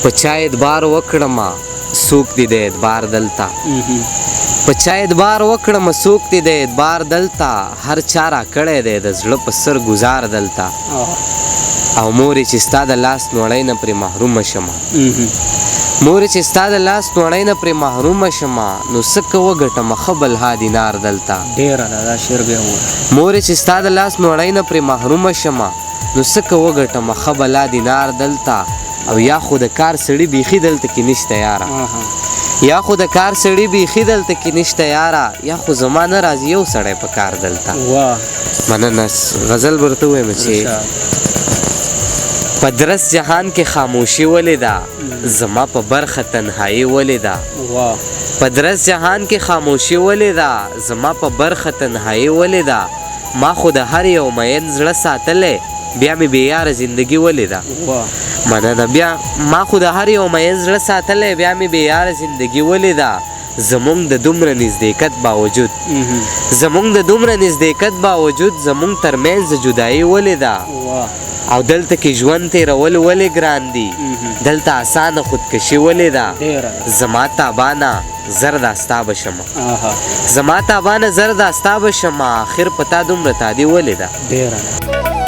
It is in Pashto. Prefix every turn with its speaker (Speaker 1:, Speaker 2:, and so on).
Speaker 1: په چا اعتبار وکړمه څوک دې د اعتبار دلته په چا اعتبار وکړمه څوک دې د اعتبار دلته هر چا را کړی دی د زړه په سر ګزار دلته او مورې چې ستا د لاس نوړی نه پرې محرومه شمه مورې چې ستا د لاس نوړی نه پرې محرومه شمه نو څه که وګټمه ښه بلها دینار دلته
Speaker 2: ډېره ده دا شعر بیا ووایه.
Speaker 1: مورې چې ستا د لاس نوړی نه پرې محرومه شمه نو څه که وګټمه ښه بلا دینار دلته او یا خو د کار سړي بیخي دلته کې نشته یاره یا خو د کار سړي بیخي دلته کې نشته یاره یا خو زما نه راځي یو سړی په کار دلته
Speaker 2: واه
Speaker 1: مننه غزل به ورته ووایم چې په درس جهان کې خاموشي ولې ده زما په برخه تنهایي ولې ده
Speaker 2: واه
Speaker 1: په درس جهان کې خاموشي ولې ده زما په برخه تنهایي ولې ده ما خو د هر یو مین زړه ساتلی بیا مې بېیاره زندګي ولې ده
Speaker 2: واه
Speaker 1: مننه بیا ما خو د هر یو مین زړه ساتلی بیا مې بېیاره زندګي ولې ده زمونږ د دومره نزدېکت باوجود زمونږ د دومره نزدېکت باوجود زمونږ ترمنځ جدایي ولې ده
Speaker 2: واه
Speaker 1: او دلته کې ژوند تېرول ولې ګران دي دلته اسانه خودکشي ولې ده
Speaker 2: ډېره ده
Speaker 1: زما تابانه زر دا ستا به شمه
Speaker 2: آها
Speaker 1: زما تابانه زر دا ستا به شمه آخر په تا دومره تادي ولې ده
Speaker 2: ډېره ده